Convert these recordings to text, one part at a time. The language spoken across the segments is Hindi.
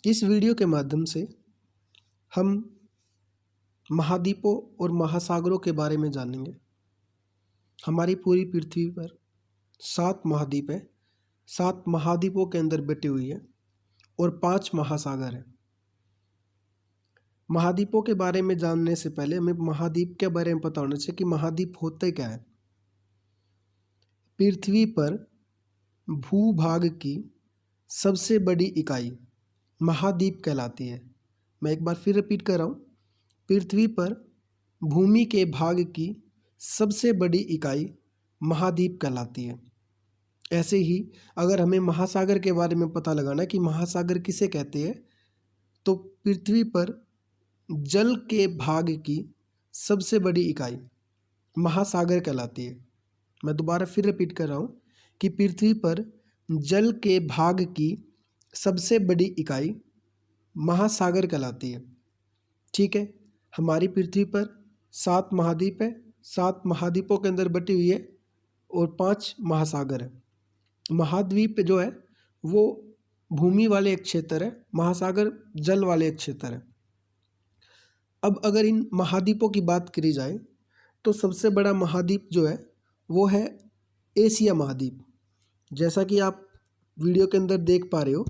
इस वीडियो के माध्यम से हम महाद्वीपों और महासागरों के बारे में जानेंगे। हमारी पूरी पृथ्वी पर 7 महाद्वीप है, 7 महाद्वीपों के अंदर बटी हुई है और 5 महासागर हैं। महाद्वीपों के बारे में जानने से पहले हमें महाद्वीप के बारे में पता होना चाहिए कि महाद्वीप होते क्या है। पृथ्वी पर भूभाग की सबसे बड़ी इकाई महाद्वीप कहलाती है। मैं एक बार फिर रिपीट कर रहा हूँ, पृथ्वी पर भूमि के भाग की सबसे बड़ी इकाई महाद्वीप कहलाती है। ऐसे ही अगर हमें महासागर के बारे में पता लगाना है कि महासागर किसे कहते हैं, तो पृथ्वी पर जल के भाग की सबसे बड़ी इकाई महासागर कहलाती है। मैं दोबारा फिर रिपीट कर रहा हूँ कि पृथ्वी पर जल के भाग की सबसे बड़ी इकाई महासागर कहलाती है। ठीक है, हमारी पृथ्वी पर 7 महाद्वीप है, 7 महाद्वीपों के अंदर बटी हुई है और 5 महासागर है। महाद्वीप जो है वो भूमि वाले एक क्षेत्र है, महासागर जल वाले एक क्षेत्र है। अब अगर इन महाद्वीपों की बात करी जाए तो सबसे बड़ा महाद्वीप जो है वो है एशिया महाद्वीप। जैसा कि आप वीडियो के अंदर देख पा रहे हो,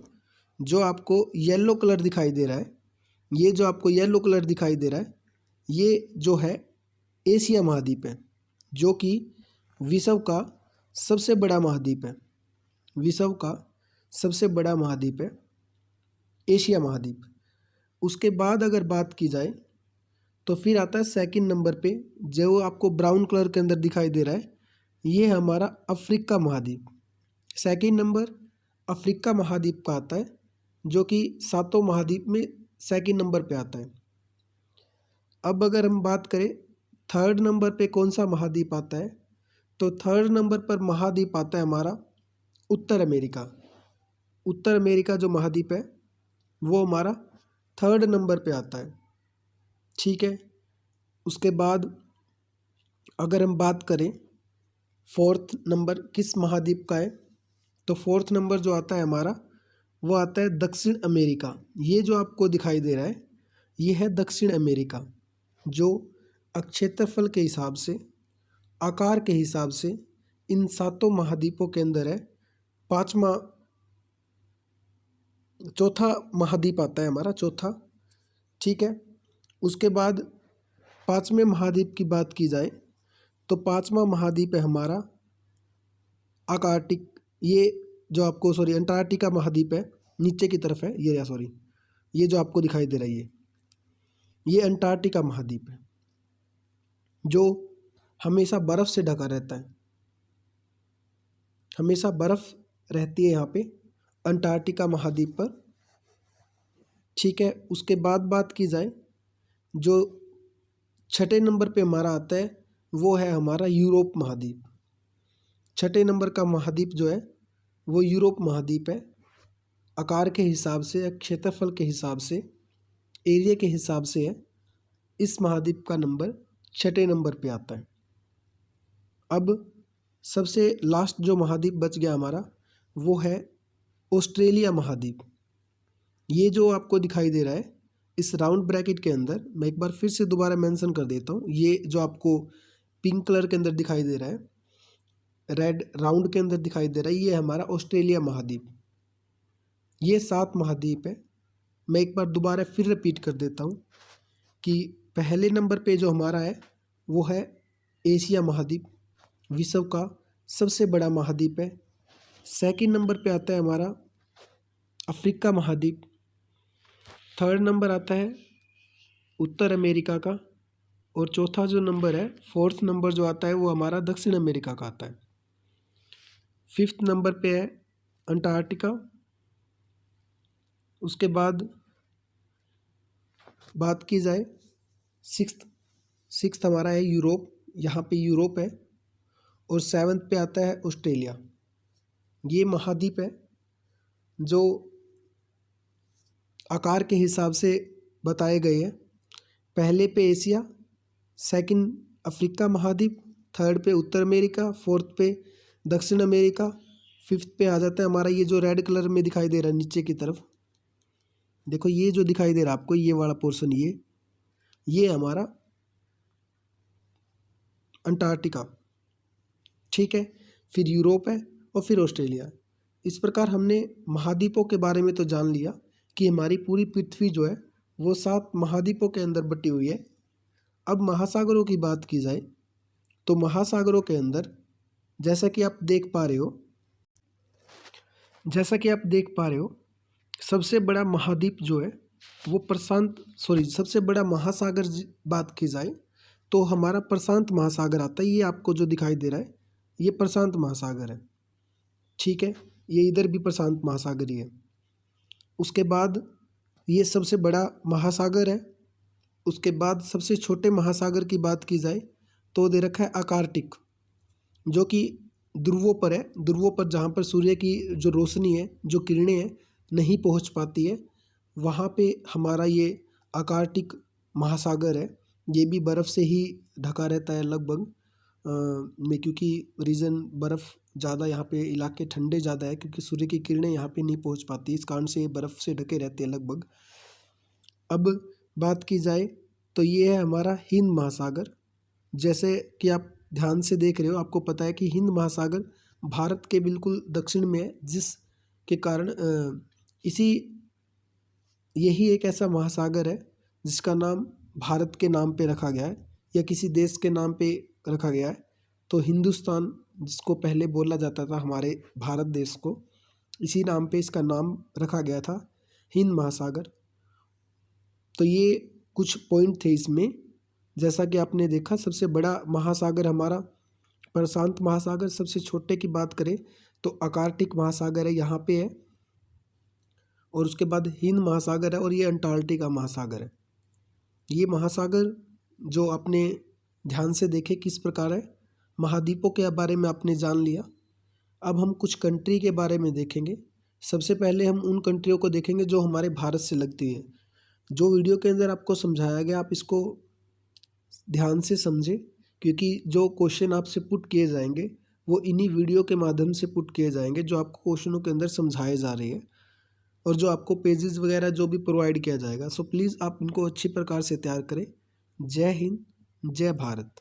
जो आपको येलो कलर दिखाई दे रहा है, ये जो आपको येलो कलर दिखाई दे रहा है, ये जो है एशिया महाद्वीप है, जो कि विश्व का सबसे बड़ा महाद्वीप है। विश्व का सबसे बड़ा महाद्वीप है एशिया महाद्वीप। उसके बाद अगर बात की जाए तो फिर आता है सेकंड नंबर पे, जो आपको ब्राउन कलर के अंदर दिखाई दे रहा है, ये है हमारा अफ्रीका महाद्वीप। सेकंड नंबर अफ्रीका महाद्वीप का आता है, जो कि 7 महाद्वीप में सेकंड नंबर पे आता है। अब अगर हम बात करें थर्ड नंबर पे कौन सा महाद्वीप आता है, तो थर्ड नंबर पर महाद्वीप आता है हमारा उत्तर अमेरिका। उत्तर अमेरिका जो महाद्वीप है वो हमारा थर्ड नंबर पे आता है। ठीक है, उसके बाद अगर हम बात करें फोर्थ नंबर किस महाद्वीप का है, तो फोर्थ नंबर जो आता है हमारा वो आता है दक्षिण अमेरिका। ये जो आपको दिखाई दे रहा है ये है दक्षिण अमेरिका, जो क्षेत्रफल के हिसाब से, आकार के हिसाब से इन 7 महाद्वीपों के अंदर है। चौथा महाद्वीप आता है हमारा, चौथा। ठीक है, उसके बाद 5वें महाद्वीप की बात की जाए तो 5वां महाद्वीप है हमारा अंटार्कटिका महाद्वीप है, नीचे की तरफ है ये जो आपको दिखाई दे रही है ये अंटार्कटिका महाद्वीप है, जो हमेशा बर्फ़ से ढका रहता है। हमेशा बर्फ़ रहती है यहाँ पे अंटार्कटिका महाद्वीप पर। ठीक है, उसके बाद बात की जाए जो 6ठे नंबर पे हमारा आता है वो है हमारा यूरोप महाद्वीप। 6ठे नंबर का महाद्वीप जो है वो यूरोप महाद्वीप है। आकार के हिसाब से, क्षेत्रफल के हिसाब से, एरिया के हिसाब से है, इस महाद्वीप का नंबर 6ठे नंबर पे आता है। अब सबसे लास्ट जो महाद्वीप बच गया हमारा वो है ऑस्ट्रेलिया महाद्वीप। ये जो आपको दिखाई दे रहा है इस राउंड ब्रैकेट के अंदर, मैं एक बार फिर से दोबारा मेंशन कर देता हूँ, ये जो आपको पिंक कलर के अंदर दिखाई दे रहा है, रेड राउंड के अंदर दिखाई दे रहा है, ये हमारा ऑस्ट्रेलिया महाद्वीप। ये 7 महाद्वीप है। मैं एक बार दोबारा फिर रिपीट कर देता हूँ कि पहले नंबर पे जो हमारा है वो है एशिया महाद्वीप, विश्व का सबसे बड़ा महाद्वीप है। सेकंड नंबर पे आता है हमारा अफ्रीका महाद्वीप। थर्ड नंबर आता है उत्तर अमेरिका का, और चौथा जो नंबर है, फोर्थ नंबर जो आता है वो हमारा दक्षिण अमेरिका का आता है। 5th नंबर पे है अंटार्कटिका। उसके बाद बात की जाए सिक्स्थ हमारा है यूरोप, यहाँ पे यूरोप है। और 7th पे आता है ऑस्ट्रेलिया। ये महाद्वीप है जो आकार के हिसाब से बताए गए हैं। पहले पे एशिया, सेकंड अफ्रीका महाद्वीप, थर्ड पे उत्तर अमेरिका, फोर्थ पे दक्षिण अमेरिका, 5th पे आ जाता है हमारा ये जो रेड कलर में दिखाई दे रहा है नीचे की तरफ, देखो ये जो दिखाई दे रहा है आपको, ये वाला पोर्शन, ये हमारा अंटार्कटिका, ठीक है। फिर यूरोप है और फिर ऑस्ट्रेलिया। इस प्रकार हमने महाद्वीपों के बारे में तो जान लिया कि हमारी पूरी पृथ्वी जो है वो 7 महाद्वीपों के अंदर बटी हुई है। अब महासागरों की बात की जाए तो महासागरों के अंदर जैसा कि आप देख पा रहे हो, सबसे बड़ा महाद्वीप जो है वो सबसे बड़ा महासागर बात की जाए तो हमारा प्रशांत महासागर आता है। ये आपको जो दिखाई दे रहा है ये प्रशांत महासागर है, ठीक है। ये इधर भी प्रशांत महासागर ही है। उसके बाद ये सबसे बड़ा महासागर है। उसके बाद सबसे छोटे महासागर की बात की जाए तो दे रखा है अकार्कटिक, जो कि ध्रुवों पर है। ध्रुवों पर जहाँ पर सूर्य की जो रोशनी है, जो किरणें हैं, नहीं पहुँच पाती है, वहाँ पे हमारा ये अकार्कटिक महासागर है। ये भी बर्फ़ से ही ढका रहता है लगभग में, क्योंकि रीज़न बर्फ़ ज़्यादा यहाँ पे इलाके ठंडे ज़्यादा है, क्योंकि सूर्य की किरणें यहाँ पे नहीं पहुँच पाती, इस कारण से ये बर्फ़ से ढके रहते हैं लगभग। अब बात की जाए तो ये है हमारा हिंद महासागर। जैसे कि आप ध्यान से देख रहे हो, आपको पता है कि हिंद महासागर भारत के बिल्कुल दक्षिण में है, जिसके कारण यही एक ऐसा महासागर है जिसका नाम भारत के नाम पे रखा गया है या किसी देश के नाम पे रखा गया है। तो हिंदुस्तान जिसको पहले बोला जाता था, हमारे भारत देश को, इसी नाम पे इसका नाम रखा गया था, हिंद महासागर। तो ये कुछ पॉइंट थे इसमें। जैसा कि आपने देखा, सबसे बड़ा महासागर हमारा प्रशांत महासागर, सबसे छोटे की बात करें तो अकार्कटिक महासागर है, यहाँ पे है। और उसके बाद हिंद महासागर है और ये अंटार्कटिका महासागर है। ये महासागर जो आपने ध्यान से देखे किस प्रकार है। महाद्वीपों के बारे में आपने जान लिया। अब हम कुछ कंट्री के बारे में देखेंगे। सबसे पहले हम उन कंट्रियों को देखेंगे जो हमारे भारत से लगती है। जो वीडियो के अंदर आपको समझाया गया, आप इसको ध्यान से समझें, क्योंकि जो क्वेश्चन आपसे पुट किए जाएंगे वो इन्हीं वीडियो के माध्यम से पुट किए जाएंगे, जो आपको क्वेश्चनों के अंदर समझाए जा रहे हैं और जो आपको पेजेस वगैरह जो भी प्रोवाइड किया जाएगा। सो प्लीज़ आप इनको अच्छी प्रकार से तैयार करें। जय हिंद, जय भारत।